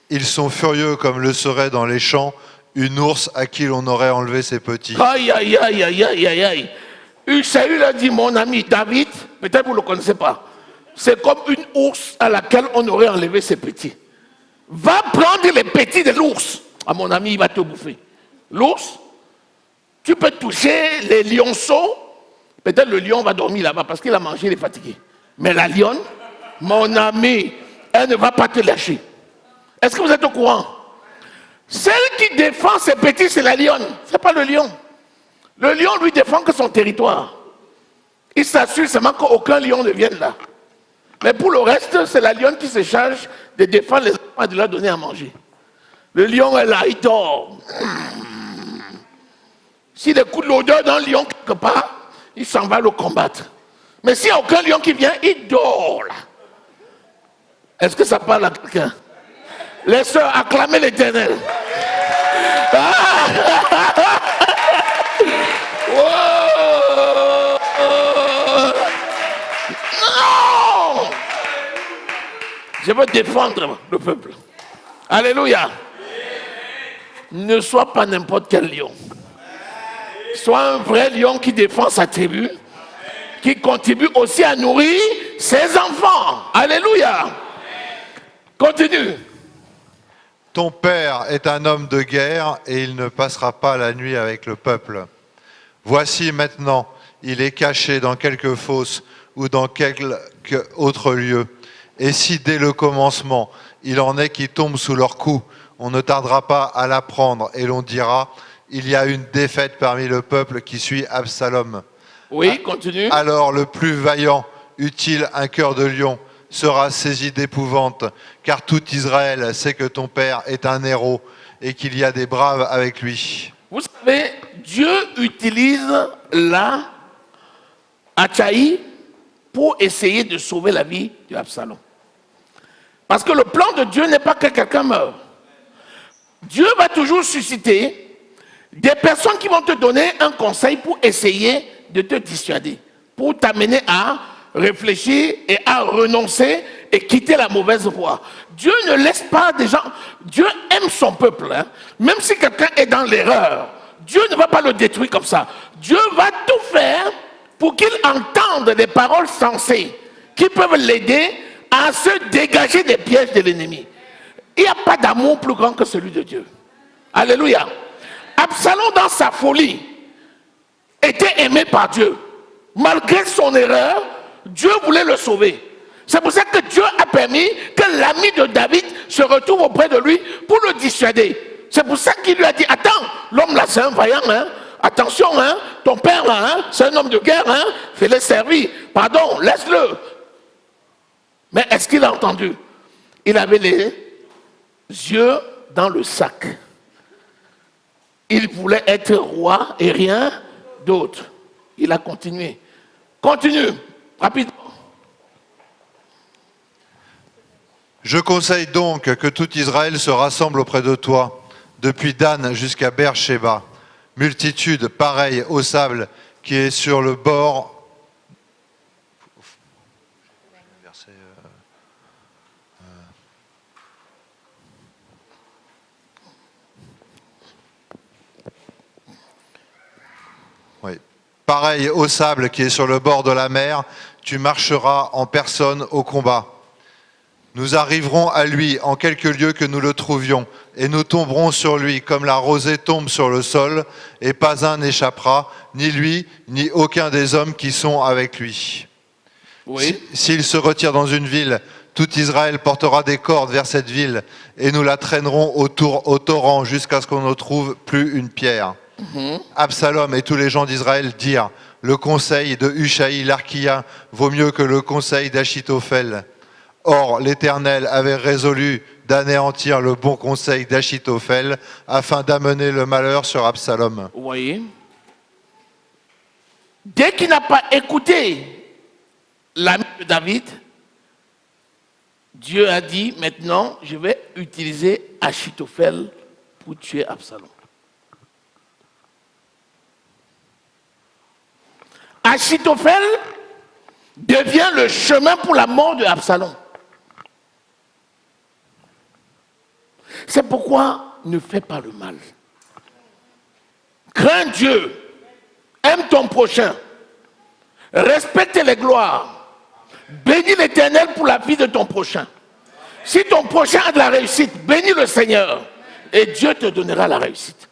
Ils sont furieux comme le serait dans les champs une ours à qui l'on aurait enlevé ses petits. Aïe, aïe, aïe, aïe, aïe, aïe, aïe. Hushaï a dit, mon ami David, peut-être vous ne le connaissez pas, c'est comme une ours à laquelle on aurait enlevé ses petits. Va prendre les petits de l'ours. Ah, mon ami, il va te bouffer. L'ours, tu peux toucher les lionceaux. Peut-être le lion va dormir là-bas parce qu'il a mangé, il est fatigué. Mais la lionne, mon ami, elle ne va pas te lâcher. Est-ce que vous êtes au courant? Celle qui défend ses petits, c'est la lionne. Ce n'est pas le lion. Le lion lui défend que son territoire. Il s'assure seulement qu'aucun lion ne vienne là. Mais pour le reste, c'est la lionne qui se charge de défendre les enfants et de leur donner à manger. Le lion est là, il dort. S'il écoute l'odeur d'un lion quelque part, il s'en va le combattre. Mais s'il n'y a aucun lion qui vient, il dort là. Est-ce que ça parle à quelqu'un? Les sœurs, acclamez l'Éternel. Oh! Non! Je veux défendre le peuple. Alléluia. Ne sois pas n'importe quel lion. Sois un vrai lion qui défend sa tribu, qui contribue aussi à nourrir ses enfants. Alléluia. Continue. Ton père est un homme de guerre et il ne passera pas la nuit avec le peuple. Voici maintenant, il est caché dans quelque fosse ou dans quelque autre lieu. Et si dès le commencement, il en est qui tombent sous leur coup, on ne tardera pas à l'apprendre et l'on dira, il y a une défaite parmi le peuple qui suit Absalom. Oui, continue. Alors le plus vaillant, eut-il un cœur de lion, sera saisi d'épouvante, car tout Israël sait que ton père est un héros et qu'il y a des braves avec lui. Vous savez, Dieu utilise la Achaï pour essayer de sauver la vie d'Absalom. Parce que le plan de Dieu n'est pas que quelqu'un meure. Dieu va toujours susciter des personnes qui vont te donner un conseil pour essayer de te dissuader, pour t'amener à réfléchir et à renoncer et quitter la mauvaise voie. Dieu ne laisse pas des gens... Dieu aime son peuple. Hein. Même si quelqu'un est dans l'erreur, Dieu ne va pas le détruire comme ça. Dieu va tout faire pour qu'il entende des paroles sensées qui peuvent l'aider à se dégager des pièges de l'ennemi. Il n'y a pas d'amour plus grand que celui de Dieu. Alléluia. Absalom, dans sa folie, était aimé par Dieu. Malgré son erreur, Dieu voulait le sauver. C'est pour ça que Dieu a permis que l'ami de David se retrouve auprès de lui pour le dissuader. C'est pour ça qu'il lui a dit, attends, l'homme là c'est un vaillant, hein? Attention, hein? Ton père là, hein? C'est un homme de guerre, hein? Fais-le servir. Pardon, laisse-le. Mais est-ce qu'il a entendu? Il avait les yeux dans le sac. Il voulait être roi et rien d'autre. Il a continué. Continue, rapidement. Je conseille donc que tout Israël se rassemble auprès de toi, depuis Dan jusqu'à Beersheba, multitude pareille au sable qui est sur le bord. Oui. Pareil au sable qui est sur le bord de la mer, tu marcheras en personne au combat. Nous arriverons à lui en quelque lieu que nous le trouvions, et nous tomberons sur lui comme la rosée tombe sur le sol, et pas un n'échappera, ni lui, ni aucun des hommes qui sont avec lui. Oui. S'il se retire dans une ville, tout Israël portera des cordes vers cette ville, et nous la traînerons au torrent jusqu'à ce qu'on ne trouve plus une pierre. Absalom et tous les gens d'Israël dirent, le conseil de Hushaï l'Archien vaut mieux que le conseil d'Achitophel. Or, l'Éternel avait résolu d'anéantir le bon conseil d'Achitophel afin d'amener le malheur sur Absalom. Vous voyez? Dès qu'il n'a pas écouté l'ami de David, Dieu a dit, maintenant, je vais utiliser Achitophel pour tuer Absalom. Achitophel devient le chemin pour la mort de Absalom. C'est pourquoi ne fais pas le mal. Crains Dieu, aime ton prochain, respecte les gloires, bénis l'Éternel pour la vie de ton prochain. Si ton prochain a de la réussite, bénis le Seigneur et Dieu te donnera la réussite.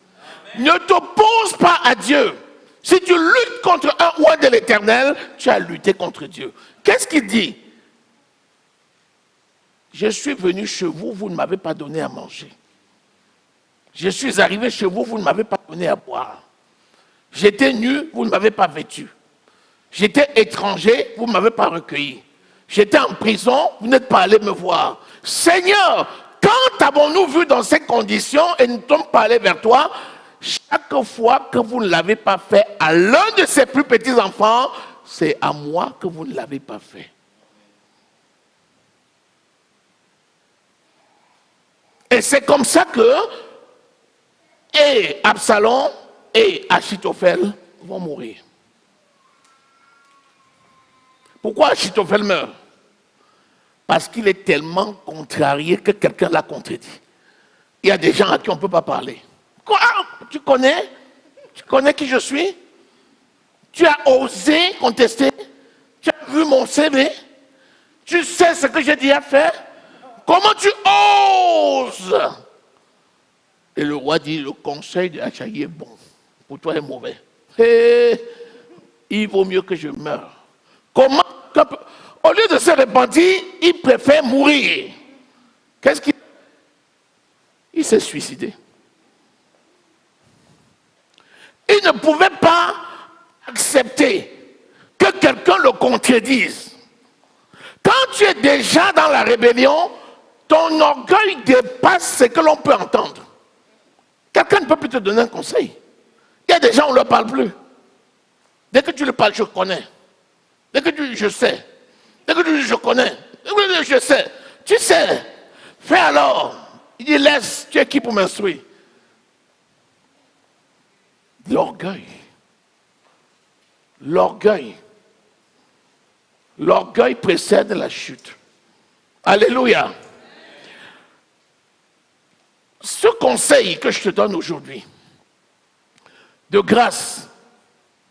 Ne t'oppose pas à Dieu. Si tu luttes contre un ou un de l'Éternel, tu as lutté contre Dieu. Qu'est-ce qu'il dit? Je suis venu chez vous, vous ne m'avez pas donné à manger. Je suis arrivé chez vous, vous ne m'avez pas donné à boire. J'étais nu, vous ne m'avez pas vêtu. J'étais étranger, vous ne m'avez pas recueilli. J'étais en prison, vous n'êtes pas allé me voir. Seigneur, quand avons-nous vu dans ces conditions et nous sommes pas allés vers toi? Chaque fois que vous ne l'avez pas fait à l'un de ses plus petits enfants, c'est à moi que vous ne l'avez pas fait. Et c'est comme ça que et Absalom et Achitophel vont mourir. Pourquoi Achitophel meurt? Parce qu'il est tellement contrarié que quelqu'un l'a contredit. Il y a des gens à qui on ne peut pas parler. Quoi? Tu connais? Tu connais qui je suis? Tu as osé contester? Tu as vu mon CV? Tu sais ce que j'ai dit à faire? Comment tu oses? Et le roi dit, le conseil de Achaï est bon, pour toi est mauvais. Et il vaut mieux que je meure. Comment? Au lieu de se repentir, il préfère mourir. Qu'est-ce qu'il... Il s'est suicidé. Il ne pouvait pas accepter que quelqu'un le contredise. Quand tu es déjà dans la rébellion, ton orgueil dépasse ce que l'on peut entendre. Quelqu'un ne peut plus te donner un conseil. Il y a des gens, on ne leur parle plus. Dès que tu le parles, je connais. Dès que tu dis, je sais. Dès que tu dis, je connais. Dès que tu dis, je sais. Tu sais. Fais alors. Il dit, laisse, tu es qui pour m'instruire? L'orgueil. L'orgueil. L'orgueil précède la chute. Alléluia. Ce conseil que je te donne aujourd'hui, de grâce,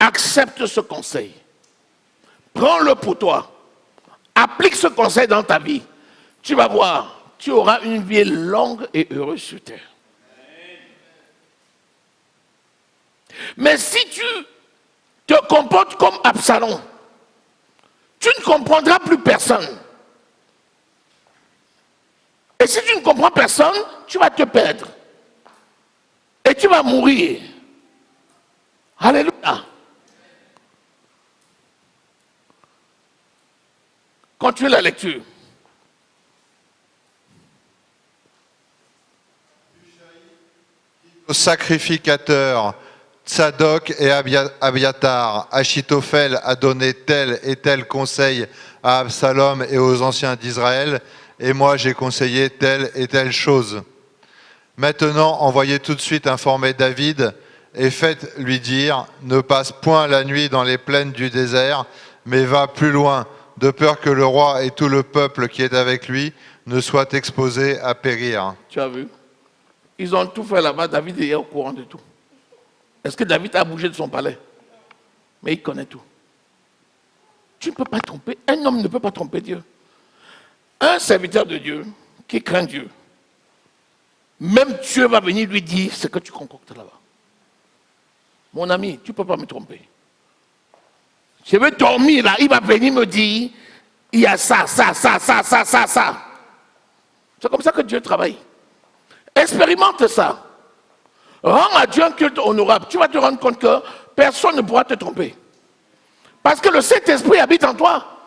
accepte ce conseil. Prends-le pour toi. Applique ce conseil dans ta vie. Tu vas voir, tu auras une vie longue et heureuse sur terre. Mais si tu te comportes comme Absalom, tu ne comprendras plus personne. Et si tu ne comprends personne, tu vas te perdre. Et tu vas mourir. Alléluia. Continue la lecture. Aux sacrificateurs, Tsadok et Abiatar, Achitophel a donné tel et tel conseil à Absalom et aux anciens d'Israël, et moi j'ai conseillé telle et telle chose. Maintenant, envoyez tout de suite informer David et faites-lui dire, ne passe point la nuit dans les plaines du désert, mais va plus loin, de peur que le roi et tout le peuple qui est avec lui ne soient exposés à périr. Tu as vu? Ils ont tout fait là-bas, David est au courant de tout. Est-ce que David a bougé de son palais? Mais il connaît tout. Tu ne peux pas tromper, un homme ne peut pas tromper Dieu. Un serviteur de Dieu qui craint Dieu, même Dieu va venir lui dire ce que tu concoctes là-bas. Mon ami, tu ne peux pas me tromper. Je vais dormir là, il va venir me dire, il y a ça. C'est comme ça que Dieu travaille. Expérimente ça. Rends à Dieu un culte honorable. Tu vas te rendre compte que personne ne pourra te tromper. Parce que le Saint-Esprit habite en toi.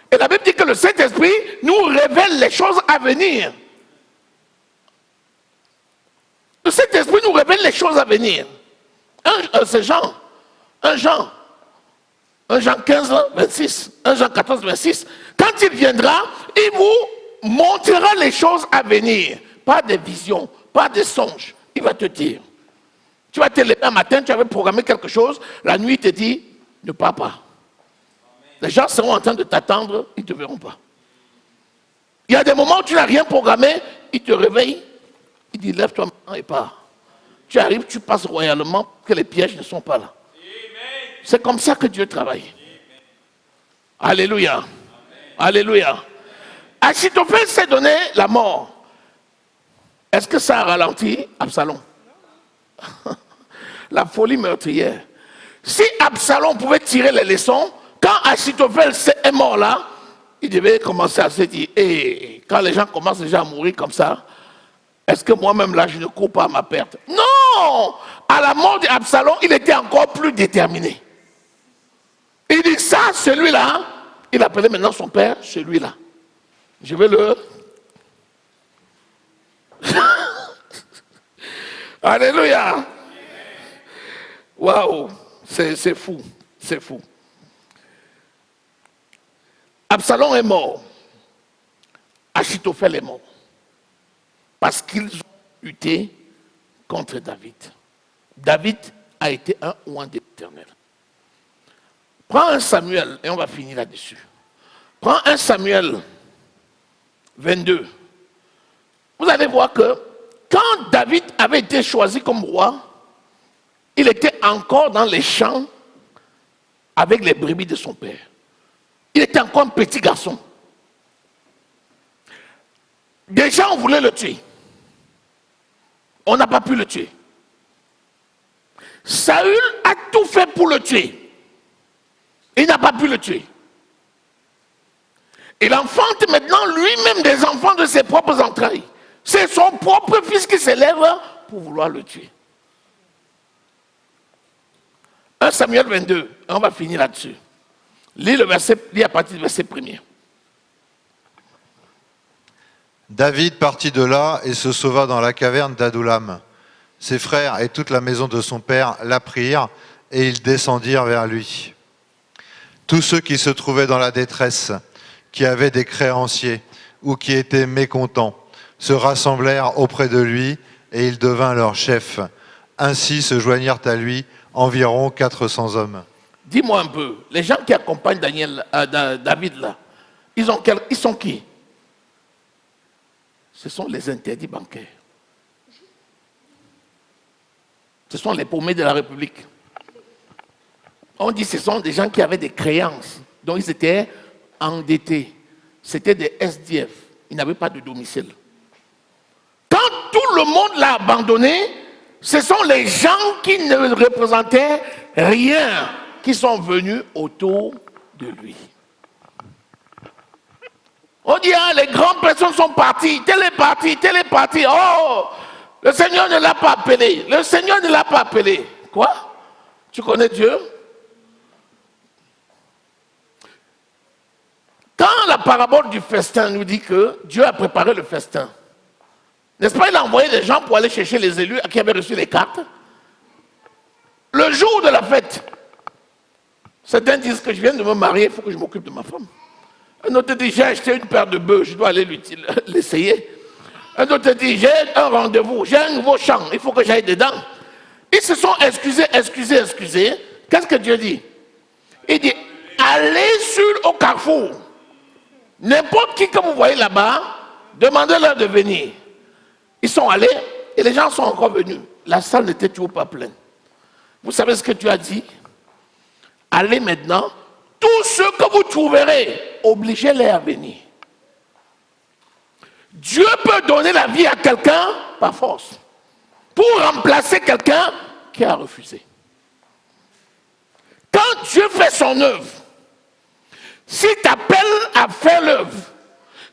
Et la Bible dit que le Saint-Esprit nous révèle les choses à venir. Le Saint-Esprit nous révèle les choses à venir. C'est Jean. Un Jean 15, 26. 1 Jean 14, 26. Quand il viendra, il vous montrera les choses à venir. Pas des visions, pas des songes. Il va te dire. Tu vas te lever un matin, tu avais programmé quelque chose. La nuit, il te dit, ne pars pas. Les gens seront en train de t'attendre, ils ne te verront pas. Il y a des moments où tu n'as rien programmé, il te réveille, il dit lève-toi maintenant et pars. Tu arrives, tu passes royalement, que les pièges ne sont pas là. C'est comme ça que Dieu travaille. Alléluia. Alléluia. Achitophel s'est donné la mort. Est-ce que ça a ralenti Absalom? La folie meurtrière. Si Absalom pouvait tirer les leçons, quand Achitophel est mort là, il devait commencer à se dire, quand les gens commencent déjà à mourir comme ça, est-ce que moi-même là je ne cours pas à ma perte? Non! À la mort d'Absalom, il était encore plus déterminé. Il dit ça, celui-là, il appelait maintenant son père, celui-là. Je vais le... Alléluia! Waouh! C'est fou, c'est fou. Absalom est mort. Achitophel est mort. Parce qu'ils ont lutté contre David. David a été un oint de l'Éternel. Prends un Samuel, et on va finir là-dessus. Prends un Samuel 22. Vous allez voir que quand David avait été choisi comme roi, il était encore dans les champs avec les brebis de son père. Il était encore un petit garçon. Déjà, on voulait le tuer. On n'a pas pu le tuer. Saül a tout fait pour le tuer. Il n'a pas pu le tuer. Il enfante maintenant lui-même des enfants de ses propres entrailles. C'est son propre fils qui s'élève pour vouloir le tuer. 1 Samuel 22, on va finir là-dessus. Lis à partir du verset 1er. David partit de là et se sauva dans la caverne d'Adoulam. Ses frères et toute la maison de son père l'apprirent et ils descendirent vers lui. Tous ceux qui se trouvaient dans la détresse, qui avaient des créanciers ou qui étaient mécontents, se rassemblèrent auprès de lui et il devint leur chef. Ainsi se joignirent à lui environ 400 hommes. Dis-moi un peu, les gens qui accompagnent David là, ils sont qui? Ce sont les interdits bancaires. Ce sont les paumés de la République. On dit que ce sont des gens qui avaient des créances, dont ils étaient endettés. C'était des SDF. Ils n'avaient pas de domicile. le monde l'a abandonné, ce sont les gens qui ne représentaient rien qui sont venus autour de lui. On dit, ah, les grandes personnes sont parties, tel est parti, tel est parti. Oh, le Seigneur ne l'a pas appelé. Le Seigneur ne l'a pas appelé. Quoi? Tu connais Dieu? Quand la parabole du festin nous dit que Dieu a préparé le festin, n'est-ce pas, il a envoyé des gens pour aller chercher les élus qui avaient reçu les cartes. Le jour de la fête, certains disent que je viens de me marier, il faut que je m'occupe de ma femme. Un autre dit, j'ai acheté une paire de bœufs, je dois aller l'essayer. Un autre dit, j'ai un rendez-vous, j'ai un nouveau champ, il faut que j'aille dedans. Ils se sont excusés. Qu'est-ce que Dieu dit? Il dit, allez au carrefour. N'importe qui que vous voyez là-bas, demandez-leur de venir. Ils sont allés et les gens sont encore venus. La salle n'était toujours pas pleine. Vous savez ce que Dieu a dit? Allez maintenant, tous ceux que vous trouverez, obligez-les à venir. Dieu peut donner la vie à quelqu'un par force, pour remplacer quelqu'un qui a refusé. Quand Dieu fait son œuvre, s'il t'appelle à faire l'œuvre,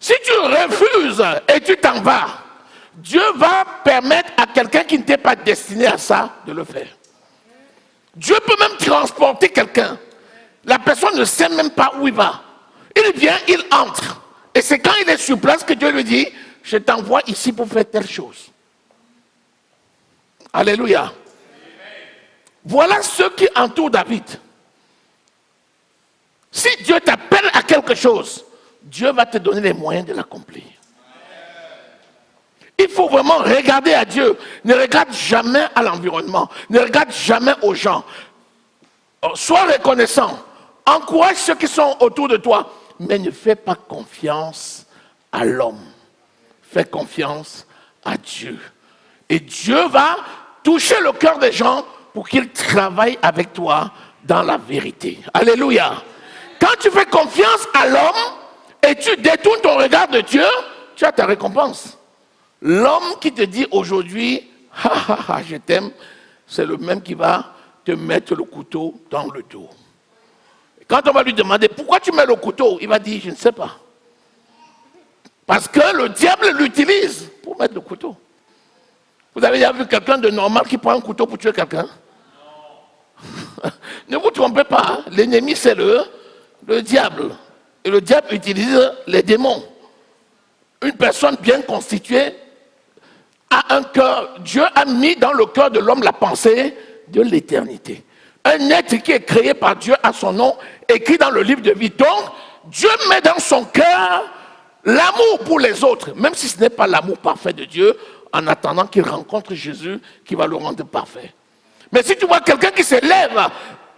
si tu refuses et tu t'en vas, Dieu va permettre à quelqu'un qui n'était pas destiné à ça de le faire. Dieu peut même transporter quelqu'un. La personne ne sait même pas où il va. Il vient, il entre. Et c'est quand il est sur place que Dieu lui dit, je t'envoie ici pour faire telle chose. Alléluia. Voilà ceux qui entourent David. Si Dieu t'appelle à quelque chose, Dieu va te donner les moyens de l'accomplir. Il faut vraiment regarder à Dieu. Ne regarde jamais à l'environnement. Ne regarde jamais aux gens. Sois reconnaissant. Encourage ceux qui sont autour de toi. Mais ne fais pas confiance à l'homme. Fais confiance à Dieu. Et Dieu va toucher le cœur des gens pour qu'ils travaillent avec toi dans la vérité. Alléluia. Quand tu fais confiance à l'homme et tu détournes ton regard de Dieu, tu as ta récompense. L'homme qui te dit aujourd'hui, je t'aime, c'est le même qui va te mettre le couteau dans le dos. Quand on va lui demander pourquoi tu mets le couteau, il va dire je ne sais pas. Parce que le diable l'utilise pour mettre le couteau. Vous avez déjà vu quelqu'un de normal qui prend un couteau pour tuer quelqu'un? Ne vous trompez pas, hein? L'ennemi c'est le diable. Et le diable utilise les démons. Une personne bien constituée a un cœur. Dieu a mis dans le cœur de l'homme la pensée de l'éternité. Un être qui est créé par Dieu à son nom, écrit dans le livre de vie. Donc, Dieu met dans son cœur l'amour pour les autres, même si ce n'est pas l'amour parfait de Dieu, en attendant qu'il rencontre Jésus qui va le rendre parfait. Mais si tu vois quelqu'un qui se lève,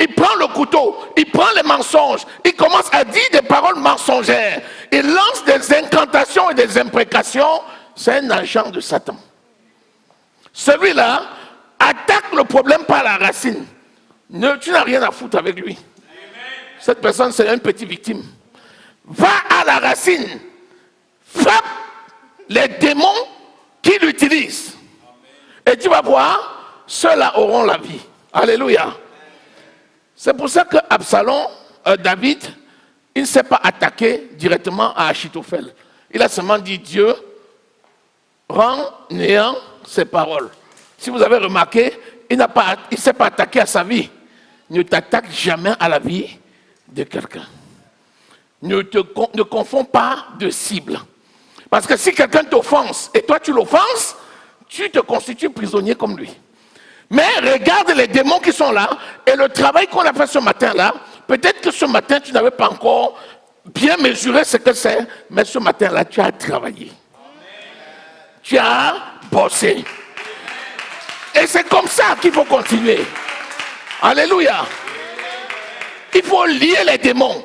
il prend le couteau, il prend les mensonges, il commence à dire des paroles mensongères, il lance des incantations et des imprécations, c'est un agent de Satan. Celui-là attaque le problème par la racine. Tu n'as rien à foutre avec lui. Cette personne, c'est une petite victime. Va à la racine. Frappe les démons qui l'utilisent. Et tu vas voir, ceux-là auront la vie. Alléluia. C'est pour ça que David, il ne s'est pas attaqué directement à Achitophel. Il a seulement dit, Dieu rend néant ses paroles. Si vous avez remarqué, il ne s'est pas attaqué à sa vie. Ne t'attaque jamais à la vie de quelqu'un. Ne confonds pas de cible. Parce que si quelqu'un t'offense et toi tu l'offenses, tu te constitues prisonnier comme lui. Mais regarde les démons qui sont là et le travail qu'on a fait ce matin-là, peut-être que ce matin tu n'avais pas encore bien mesuré ce que c'est, mais ce matin-là tu as travaillé. Tu as bossé. Et c'est comme ça qu'il faut continuer. Alléluia. Il faut lier les démons.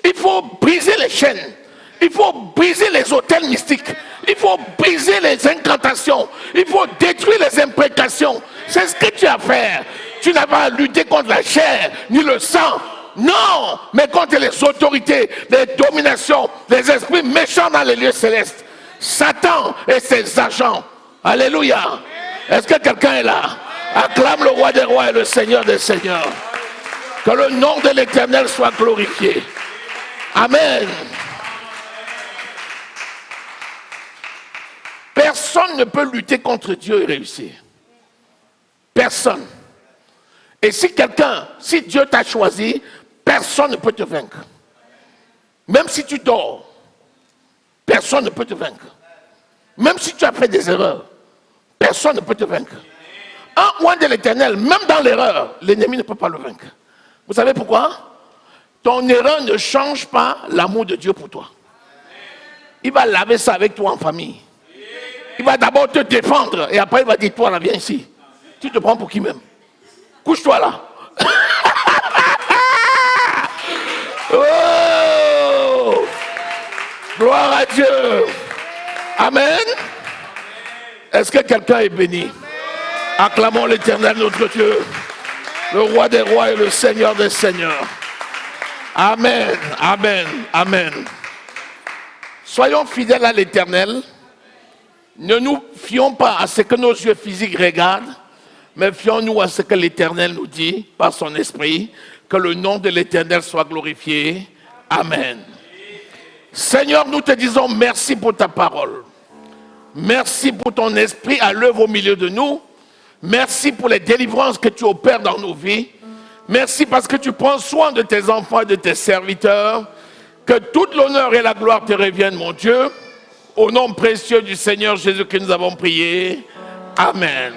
Il faut briser les chaînes. Il faut briser les autels mystiques. Il faut briser les incantations. Il faut détruire les imprécations. C'est ce que tu as à faire. Tu n'as pas à lutter contre la chair ni le sang. Non, mais contre les autorités, les dominations, les esprits méchants dans les lieux célestes. Satan et ses agents. Alléluia. Est-ce que quelqu'un est là? Acclame le roi des rois et le Seigneur des seigneurs. Que le nom de l'Éternel soit glorifié. Amen. Personne ne peut lutter contre Dieu et réussir. Personne. Et si Dieu t'a choisi, personne ne peut te vaincre. Même si tu dors, personne ne peut te vaincre. Même si tu as fait des erreurs, personne ne peut te vaincre. Un roi de l'Éternel, même dans l'erreur, l'ennemi ne peut pas le vaincre. Vous savez pourquoi? Ton erreur ne change pas l'amour de Dieu pour toi. Il va laver ça avec toi en famille. Il va d'abord te défendre et après il va dire, toi là, viens ici. Tu te prends pour qui même? Couche-toi là. Oh! Gloire à Dieu. Amen. Est-ce que quelqu'un est béni? Acclamons l'Éternel notre Dieu, le roi des rois et le Seigneur des seigneurs. Amen, amen, amen. Soyons fidèles à l'Éternel. Ne nous fions pas à ce que nos yeux physiques regardent, mais fions-nous à ce que l'Éternel nous dit par son esprit. Que le nom de l'Éternel soit glorifié. Amen. Seigneur, nous te disons merci pour ta parole. Merci pour ton esprit à l'œuvre au milieu de nous. Merci pour les délivrances que tu opères dans nos vies. Merci parce que tu prends soin de tes enfants et de tes serviteurs. Que toute l'honneur et la gloire te reviennent, mon Dieu. Au nom précieux du Seigneur Jésus que nous avons prié. Amen.